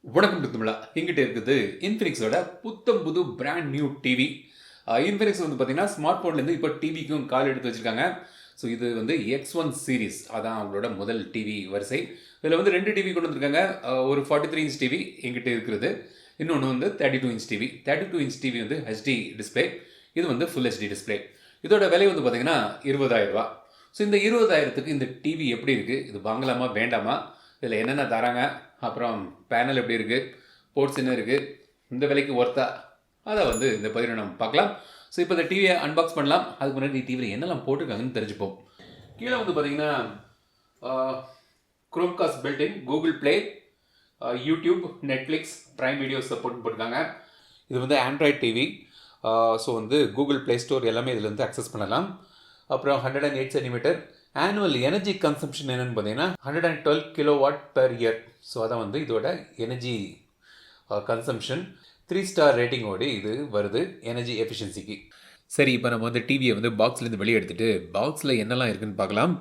வணக்கம் தமிழா. எங்கிட்ட இருக்குது இன்ஃபினிக்ஸோட புத்தம் புது பிராண்ட் நியூ டிவி. இன்ஃபினிக்ஸ் வந்து பார்த்தீங்கன்னா ஸ்மார்ட் ஃபோன்லேருந்து இப்போ டிவிக்கும் கால் எடுத்து வச்சுருக்காங்க. ஸோ இது வந்து X1 சீரிஸ், அதான் அவங்களோட முதல் டிவி வரிசை. இதில் வந்து 2 டிவி கொண்டு வந்திருக்காங்க. ஒரு 43 இன்ச் டிவி எங்கிட்ட இருக்கிறது, இன்னொன்று வந்து 32 இன்ச் டிவி. 32 இன்ச் டிவி வந்து ஹெச்டி டிஸ்பிளே, இது வந்து ஃபுல் ஹெச்டி டிஸ்பிளே. இதோட விலை வந்து பார்த்தீங்கன்னா 20,000 ரூபா. ஸோ இந்த 20,000க்கு இந்த டிவி எப்படி இருக்குது, இது வாங்கலாமா வேண்டாமா, இதில் என்னென்ன தராங்க, அப்புறம் பேனல் எப்படி இருக்குது, போர்ட்ஸ் என்ன இருக்குது, இந்த விலைக்கு ஒர்த்தா, அதை வந்து இந்த பதிவில் நம்ம பார்க்கலாம். ஸோ இப்போ இந்த டிவியை அன்பாக்ஸ் பண்ணலாம். அதுக்கு முன்னாடி டிவியில் என்னெல்லாம் போட்டிருக்காங்கன்னு தெரிஞ்சுப்போம். கீழே வந்து பார்த்தீங்கன்னா Chromecast built-in, Google play, YouTube, Netflix, prime video support போட்டிருக்காங்க. இது வந்து ஆண்ட்ராய்ட் டிவி. ஸோ வந்து கூகுள் ப்ளே ஸ்டோர் எல்லாமே இதில் வந்து அக்சஸ் பண்ணலாம். அப்புறம் 108 சென்டிமீட்டர். ஆனுவல் எனர்ஜி கன்சம்ஷன் என்னென்னு பார்த்தீங்கன்னா 112 கிலோவாட் பெர் இயர். ஸோ அதான் வந்து இதோட எனர்ஜி கன்சம்ஷன். 3 ஸ்டார் ரேட்டிங்கோடு இது வருது எனர்ஜி எஃபிஷியன்சிக்கு. சரி, இப்போ நம்ம வந்து டிவியை வந்து பாக்ஸ்லேருந்து வெளியே எடுத்துகிட்டு பாக்ஸில் என்னெல்லாம் இருக்குதுன்னு பார்க்கலாம்.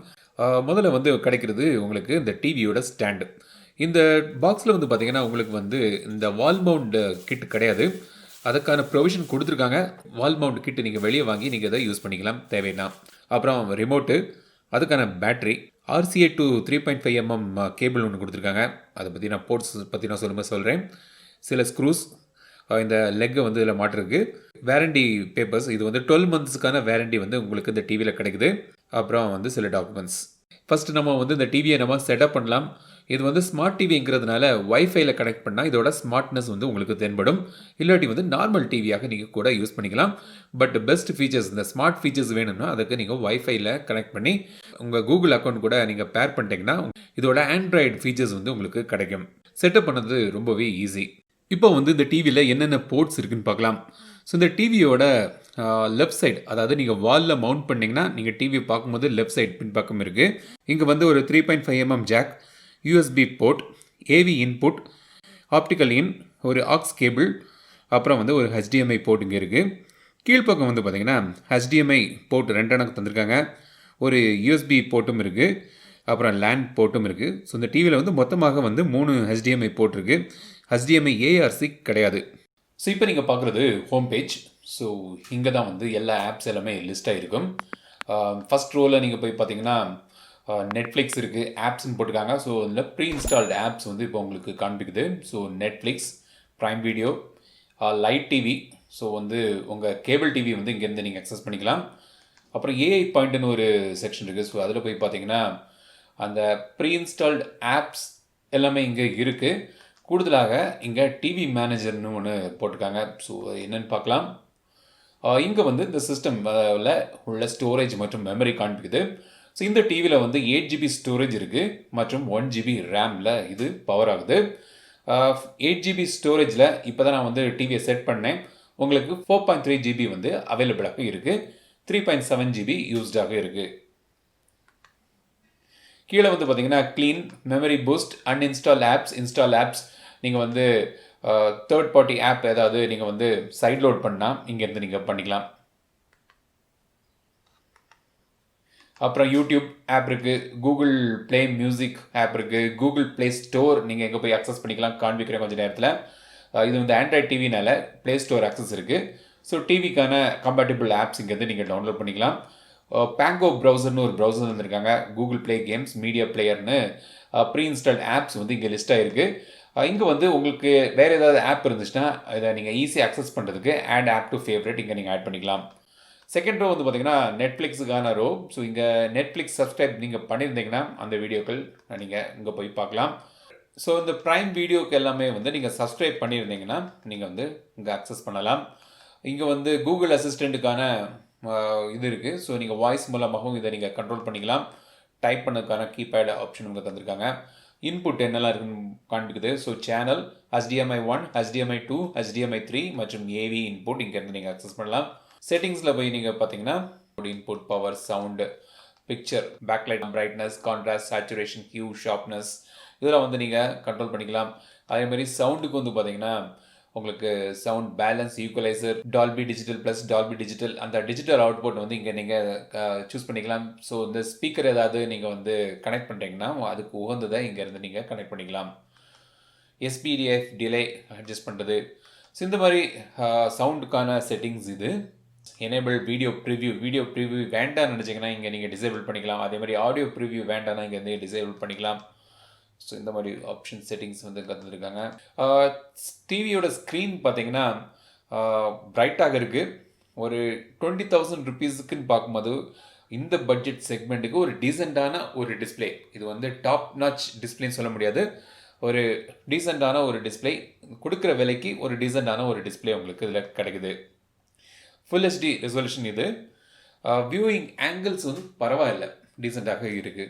முதல்ல வந்து கிடைக்கிறது உங்களுக்கு இந்த டிவியோட ஸ்டாண்டு. இந்த பாக்ஸில் வந்து பார்த்திங்கன்னா உங்களுக்கு வந்து இந்த வால் மவுண்ட் கிட் கிடையாது, அதுக்கான ப்ரொவிஷன் கொடுத்துருக்காங்க. வால் மவுண்ட் கிட்டு நீங்கள் வெளியே வாங்கி நீங்கள் இதை யூஸ் பண்ணிக்கலாம் தேவைன்னா. அப்புறம் ரிமோட்டு, அதுக்கான battery, RCA to 3.5mm cable ஒன்று கொடுத்துருக்காங்க. அதை பற்றி நான் போர்ட்ஸ் பற்றி நான் சொல்கிறேன். சில ஸ்க்ரூஸ், இந்த லெக்கை வந்து இதில் மாட்டிருக்கு. வேரண்டி பேப்பர்ஸ், இது வந்து 12 மந்த்ஸுக்கான வேரண்டி வந்து உங்களுக்கு இந்த டிவியில் கிடைக்குது. அப்புறம் வந்து சில டாக்குமெண்ட்ஸ். ஃபஸ்ட்டு நம்ம வந்து இந்த டிவியை நம்ம செட்டப் பண்ணலாம். இது வந்து ஸ்மார்ட் டிவிங்கிறதுனால வைஃபைல கனெக்ட் பண்ணால் இதோட ஸ்மார்ட்னஸ் வந்து உங்களுக்கு தென்படும். இல்லாட்டி வந்து நார்மல் டிவியாக நீங்கள் கூட யூஸ் பண்ணிக்கலாம். பட் பெஸ்ட் ஃபீச்சர்ஸ், இந்த ஸ்மார்ட் ஃபீச்சர்ஸ் வேணும்னா அதுக்கு நீங்கள் வைஃபைல கனெக்ட் பண்ணி உங்கள் கூகுள் அக்கௌண்ட் கூட நீங்கள் பேர் பண்ணிட்டீங்கன்னா இதோட ஆண்ட்ராய்டு ஃபீச்சர்ஸ் வந்து உங்களுக்கு கிடைக்கும். செட்டப் பண்ணது ரொம்பவே ஈஸி. இப்போ வந்து இந்த டிவியில் என்னென்ன போர்ட்ஸ் இருக்குதுன்னு பார்க்கலாம். ஸோ இந்த டிவியோட லெஃப்ட் சைடு, அதாவது நீங்கள் வாலில் மவுண்ட் பண்ணிங்கன்னா நீங்கள் டிவி பார்க்கும்போது லெஃப்ட் சைடு பின்பக்கம் இருக்குது. இங்கே வந்து ஒரு 3.5mm jack, USB port, AV input, optical in, ஒரு ஆக்ஸ் கேபிள், அப்புறம் வந்து ஒரு HDMI போர்ட் இங்கே இருக்குது. கீழ்ப்பக்கம் வந்து பார்த்திங்கன்னா HDMI போர்ட் 2 தந்திருக்காங்க. ஒரு USB போர்ட்டும் இருக்குது, அப்புறம் லேண்ட் போர்ட்டும் இருக்குது. ஸோ இந்த டிவியில் வந்து மொத்தமாக வந்து 3 HDMI போர்ட் இருக்குது. HDMI ARC கிடையாது. ஸோ இப்போ நீங்கள் பார்க்குறது ஹோம் பேஜ். ஸோ இங்கே தான் வந்து எல்லா ஆப்ஸ் எல்லாமே லிஸ்ட் ஆகிருக்கும். ஃபஸ்ட் ரோவில் நீங்கள் போய் பார்த்தீங்கன்னா நெட்ஃப்ளிக்ஸ் இருக்குது, ஆப்ஸ்ன்னு போட்டிருக்காங்க. ஸோ இதில் ப்ரீ இன்ஸ்டால்டு ஆப்ஸ் வந்து இப்போ உங்களுக்கு காண்பிக்குது. So Netflix, prime video, lite TV. So வந்து உங்கள் கேபிள் டிவி வந்து இங்கேருந்து நீங்கள் அக்சஸ் பண்ணிக்கலாம். அப்புறம் AI பாயிண்ட்னு ஒரு செக்ஷன் இருக்குது. ஸோ அதில் போய் பார்த்தீங்கன்னா அந்த ப்ரீ இன்ஸ்டால்டு ஆப்ஸ் எல்லாமே இங்கே இருக்குது. கூடுதலாக இங்கே டிவி மேனேஜர்னு ஒன்று போட்டிருக்காங்க. ஸோ என்னென்னு பார்க்கலாம். இங்கே வந்து இந்த சிஸ்டமில் உள்ள ஸ்டோரேஜ் மற்றும் மெமரி காண்பிக்குது. ஸோ இந்த டிவியில் வந்து 8GB ஸ்டோரேஜ் இருக்குது மற்றும் 1GB ரேமில் இது பவர் ஆகுது. 8GB ஸ்டோரேஜில் இப்போ தான் நான் வந்து டிவியை செட் பண்ணேன். உங்களுக்கு 4.3GB வந்து அவைலபிளாக இருக்குது. 3.7GB யூஸ்டாக இருக்குது. கீழே வந்து பார்த்தீங்கன்னா clean, memory boost, uninstall apps, install apps. நீங்கள் வந்து தேர்ட் பார்ட்டி ஆப் ஏதாவது நீங்கள் வந்து சைட் லோட் பண்ணால் இங்கேருந்து நீங்கள் பண்ணிக்கலாம். அப்புறம் யூடியூப் ஆப் இருக்குது, கூகுள் ப்ளே மியூசிக் ஆப் இருக்குது, கூகுள் ப்ளே ஸ்டோர் நீங்கள் எங்கே போய் அக்சஸ் பண்ணிக்கலாம், காண்பிக்கிறேன் கொஞ்சம் நேரத்தில். இது வந்து ஆண்ட்ராய்ட் டிவினால ப்ளே ஸ்டோர் அக்சஸ் இருக்குது. ஸோ டிவிக்கான கம்பேட்டிபிள் ஆப்ஸ் இங்கேருந்து நீங்கள் டவுன்லோட் பண்ணிக்கலாம். பேங்கோ ப்ரௌசர்னு ஒரு ப்ரௌசர் வந்திருக்காங்க. கூகுள் ப்ளே கேம்ஸ், மீடியா பிளேயர்னு ப்ரீ இன்ஸ்டால்ட் ஆப்ஸ் வந்து இங்கே லிஸ்ட் ஆகிருக்கு. இங்கே வந்து உங்களுக்கு வேறு ஏதாவது ஆப் இருந்துச்சுன்னா இதை நீங்கள் ஈஸியாக அக்சஸ் பண்ணுறதுக்கு ஆட் ஆப் டு ஃபேவரட் இங்கே நீங்கள் ஆட் பண்ணிக்கலாம். செகண்ட் ரோ வந்து பார்த்திங்கன்னா நெட்ஃப்ளிக்ஸுக்கான ரோ. ஸோ இங்கே நெட்ஃப்ளிக்ஸ் சப்ஸ்கிரைப் நீங்கள் பண்ணியிருந்தீங்கன்னா அந்த வீடியோக்கள் நீங்கள் இங்கே போய் பார்க்கலாம். ஸோ இந்த ப்ரைம் வீடியோக்கு எல்லாமே வந்து நீங்கள் சப்ஸ்கிரைப் பண்ணியிருந்தீங்கன்னா நீங்கள் வந்து இங்கே அக்சஸ் பண்ணலாம். இங்கே வந்து கூகுள் அசிஸ்டண்ட்டுக்கான இது இருக்குது. ஸோ நீங்கள் வாய்ஸ் மூலமாகவும் இதை நீங்கள் கண்ட்ரோல் பண்ணிக்கலாம். டைப் பண்ணதுக்கான கீபேட் ஆப்ஷன் இங்கே தந்திருக்காங்க. இன்புட் என்னெல்லாம் இருக்குன்னு காண்பிக்குது. So channel, HDMI 1, HDMI 2, HDMI 3 மற்றும் AV இன்புட் இங்கேருந்து நீங்கள் அக்சஸ் பண்ணலாம். செட்டிங்ஸில் போய் நீங்கள் பார்த்தீங்கன்னா input, power, sound, picture, backlight, brightness, contrast, saturation, hue, sharpness இதெல்லாம் வந்து நீங்கள் கண்ட்ரோல் பண்ணிக்கலாம். அதேமாதிரி சவுண்டுக்கு வந்து பார்த்தீங்கன்னா உங்களுக்கு sound balance, equaliser, Dolby digital plus Dolby digital, அந்த டிஜிட்டல் அவுட்புட் வந்து இங்கே நீங்கள் சூஸ் பண்ணிக்கலாம். ஸோ இந்த ஸ்பீக்கர் ஏதாவது நீங்கள் வந்து கனெக்ட் பண்ணுறீங்கன்னா அதுக்கு உகந்ததை இங்கேருந்து நீங்கள் கனெக்ட் பண்ணிக்கலாம். SPDF டிலே அட்ஜஸ்ட் பண்ணுறது. ஸோ இந்த மாதிரி சவுண்டுக்கான செட்டிங்ஸ் இது. எனேபிள் வீடியோ ப்ரிவ்யூ வேண்டாம்னு நினச்சிங்கன்னா இங்கே நீங்கள் டிசேபிள் பண்ணிக்கலாம். அதே மாதிரி ஆடியோ ப்ரிவ்யூ வேண்டாம்னா இங்கே வந்து டிசேபிள் பண்ணிக்கலாம். ஸோ இந்த மாதிரி ஆப்ஷன் செட்டிங்ஸ் வந்து கற்றுருக்காங்க. டிவியோட ஸ்க்ரீன் பார்த்தீங்கன்னா பிரைட்டாக இருக்குது. ஒரு 20,000 ருபீஸுக்குன்னு பார்க்கும்போது இந்த பட்ஜெட் செக்மெண்ட்டுக்கு ஒரு டீசெண்டான ஒரு டிஸ்பிளே. இது வந்து டாப் நாச் டிஸ்பிளேன்னு சொல்ல முடியாது. ஒரு டீசெண்டான ஒரு டிஸ்பிளே கொடுக்குற விலைக்கு ஒரு டீசெண்டான ஒரு டிஸ்பிளே உங்களுக்கு இதில் கிடைக்குது. ஃபுல் ஹெச்டி ரெசல்யூஷன் இது. வியூயிங் ஆங்கிள்ஸ் வந்து பரவாயில்லை, டீசெண்டாக இருக்குது.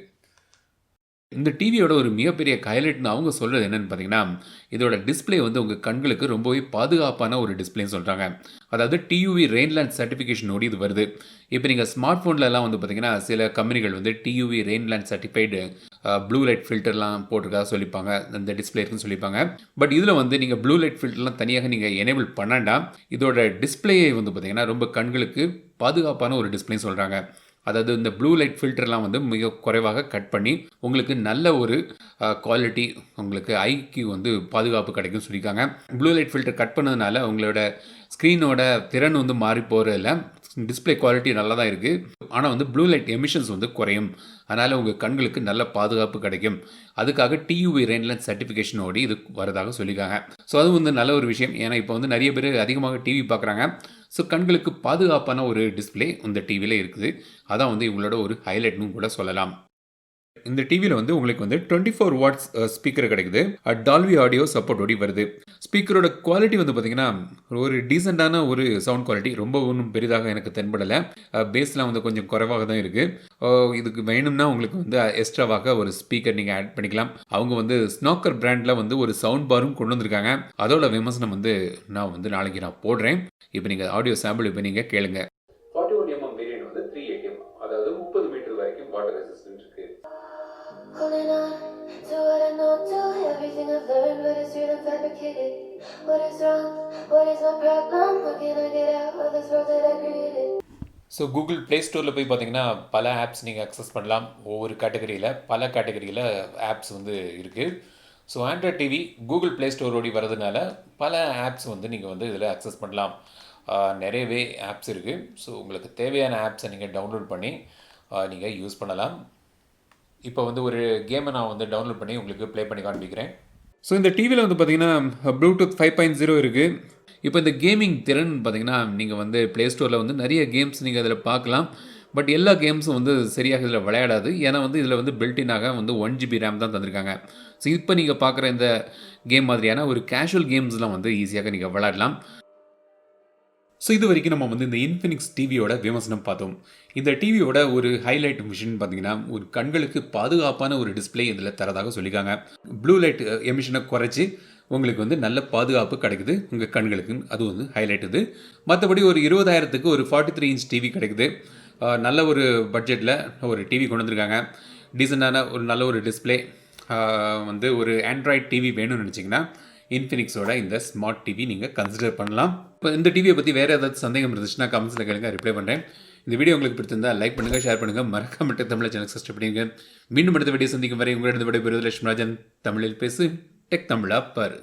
இந்த டிவியோட ஒரு மிகப்பெரிய ஹைலைட்னு அவங்க சொல்கிறது என்னென்னு பார்த்தீங்கன்னா, இதோட டிஸ்பிளே வந்து உங்கள் கண்களுக்கு ரொம்பவே பாதுகாப்பான ஒரு டிஸ்பிளேன்னு சொல்கிறாங்க. அதாவது டியூவி ரெயின்லேண்ட் சர்டிஃபிகேஷனோடு இது வருது. இப்போ நீங்கள் ஸ்மார்ட் ஃபோன்லலாம் வந்து பார்த்தீங்கன்னா சில கம்பெனிகள் வந்து டியூவி ரெயின்லேண்ட் சர்டிஃபைடு ப்ளூ லைட் ஃபில்டர்லாம் போட்டிருக்கா சொல்லிப்பாங்க, அந்த டிஸ்பிளே இருக்குன்னு சொல்லிப்பாங்க. பட் இதில் வந்து நீங்கள் ப்ளூ லைட் ஃபில்டர்லாம் தனியாக நீங்கள் எனேபிள் பண்ணாண்டாம். இதோட டிஸ்பிளேயை வந்து பார்த்தீங்கன்னா ரொம்ப கண்களுக்கு பாதுகாப்பான ஒரு டிஸ்பிளேன்னு சொல்கிறாங்க. அதாவது இந்த ப்ளூ லைட் ஃபில்டர்லாம் வந்து மிக குறைவாக கட் பண்ணி உங்களுக்கு நல்ல ஒரு குவாலிட்டி, உங்களுக்கு ஐக்கு வந்து பாதுகாப்பு கிடைக்கும் சொல்லியிருக்காங்க. ப்ளூ லைட் ஃபில்டர் கட் பண்ணதுனால உங்களோட ஸ்க்ரீனோட திறன் வந்து மாறி போகிறதில்ல. டிஸ்பிளே குவாலிட்டி நல்லா தான் இருக்குது. ஆனால் வந்து ப்ளூ லைட் எமிஷன்ஸ் வந்து குறையும். அதனால் உங்கள் கண்களுக்கு நல்ல பாதுகாப்பு கிடைக்கும். அதுக்காக டியூவி ரெயின்லேண்ட் சர்டிஃபிகேஷனோடு இது வரதாக சொல்லியிருக்காங்க. ஸோ அது வந்து நல்ல ஒரு விஷயம். ஏன்னா இப்போ வந்து நிறைய பேர் அதிகமாக டிவி பார்க்குறாங்க. ஸோ கண்களுக்கு பாதுகாப்பான ஒரு டிஸ்பிளே இந்த டிவியில் இருக்குது. அதான் வந்து இவங்களோட ஒரு ஹைலைட்னு கூட சொல்லலாம். இந்த டிவியில் வந்து உங்களுக்கு வந்து 24 வாட்ஸ் ஸ்பீக்கர் கிடைக்குது. டால்பி ஆடியோ சப்போர்ட்டோடி வருது. ஸ்பீக்கரோட குவாலிட்டி வந்து பார்த்தீங்கன்னா ஒரு டீசெண்டான ஒரு சவுண்ட் குவாலிட்டி. ரொம்ப ஒன்றும் பெரிதாக எனக்கு தென்படலை. பேஸ்லாம் வந்து கொஞ்சம் குறைவாக தான் இருக்குது. இதுக்கு வேணும்னா உங்களுக்கு வந்து எக்ஸ்ட்ராவாக ஒரு ஸ்பீக்கர் நீங்கள் ஆட் பண்ணிக்கலாம். அவங்க வந்து ஸ்னோக்கர் பிராண்டில் வந்து ஒரு சவுண்ட் பாரும் கொண்டு வந்திருக்காங்க. அதோட விமர்சனம் வந்து நான் வந்து நாளைக்கு நான் போடுறேன். இப்போ நீங்கள் ஆடியோ சாம்பிள் இப்போ நீங்கள் கேளுங்க. 41mm வேரியன்ட் வந்து 380mm, அதாவது 30 மீட்டர் வரைக்கும் வாட்டர் ரெசிஸ்டன்ட் இருக்கு. Holding on to what I know, to everything I've learned, but it's real and fabricated. What is wrong? What is my problem? How can I get out of this world that I created? So Google play ஸ்டோரில் போய் பார்த்தீங்கன்னா பல apps நீங்கள் access பண்ணலாம். ஒவ்வொரு பல கேட்டகரியில் apps வந்து இருக்குது. So Android TV Google play ஸ்டோரோடி வரதுனால பல ஆப்ஸ் வந்து நீங்கள் வந்து இதில் அக்சஸ் பண்ணலாம். நிறையவே ஆப்ஸ் இருக்குது. ஸோ உங்களுக்கு தேவையான ஆப்ஸை நீங்கள் டவுன்லோட் பண்ணி நீங்கள் யூஸ் பண்ணலாம். இப்போ வந்து ஒரு கேமை நான் வந்து டவுன்லோட் பண்ணி உங்களுக்கு ப்ளே பண்ணி காண்பிக்கிறேன். ஸோ இந்த டிவியில் வந்து பார்த்தீங்கன்னா ப்ளூடூத் 5.0 இருக்குது. இப்போ இந்த கேமிங் திறன் பார்த்தீங்கன்னா நீங்கள் வந்து ப்ளே ஸ்டோரில் வந்து நிறைய கேம்ஸ் நீங்கள் அதில் பார்க்கலாம். பட் எல்லா கேம்ஸும் வந்து சரியாக இதில் விளையாடாது. ஏன்னா வந்து இதில் வந்து பில்டினாக வந்து 1GB ரேம் தான் தந்திருக்காங்க. ஸோ இப்போ நீங்கள் பார்க்குற இந்த கேம் மாதிரியான ஒரு கேஷுவல் கேம்ஸ்லாம் வந்து ஈஸியாக நீங்கள் விளையாடலாம். ஸோ இது வரைக்கும் நம்ம வந்து இந்த இன்ஃபினிக்ஸ் டிவியோட விமர்சனம் பார்த்தோம். இந்த டிவியோட ஒரு ஹைலைட் விஷயம் பார்த்தீங்கன்னா ஒரு கண்களுக்கு பாதுகாப்பான ஒரு டிஸ்பிளே இதில் தரதாக சொல்லியிருக்காங்க. ப்ளூ லைட் எமிஷனை குறைச்சி உங்களுக்கு வந்து நல்ல பாதுகாப்பு கிடைக்குது உங்கள் கண்களுக்கு. அது வந்து ஹைலைட் இது. மற்றபடி ஒரு 20,000க்கு ஒரு 43 இன்ச் டிவி கிடைக்குது. நல்ல ஒரு பட்ஜெட்டில் ஒரு டிவி கொண்டு வந்திருக்காங்க. டீசெண்டான ஒரு நல்ல ஒரு டிஸ்பிளே. வந்து ஒரு ஆண்ட்ராய்ட் டிவி வேணும்னு நினச்சிங்கன்னா இன்ஃபினிக்ஸோட இந்த ஸ்மார்ட் டிவி நீங்கள் கன்சிடர் பண்ணலாம். இப்போ இந்த டிவியை பற்றி வேறு ஏதாவது சந்தேகம் இருந்துச்சுன்னா கமெண்ட்ஸில் கேளுங்க, ரிப்ளை பண்ணுறேன். இந்த வீடியோ உங்களுக்கு பிடிச்சிருந்தால் லைக் பண்ணுங்கள், ஷேர் பண்ணுங்கள், மறக்காம தமிழ் சேனல் சப்ஸ்கிரைப் பண்ணிடுங்க. மீண்டும் அடுத்த வீடியோ சந்திக்கும் வரை உங்களிடம் விடைபெறுவது லட்சுமி ராஜன். தமிழில் பேசு, டெக் தமிழா பாரு.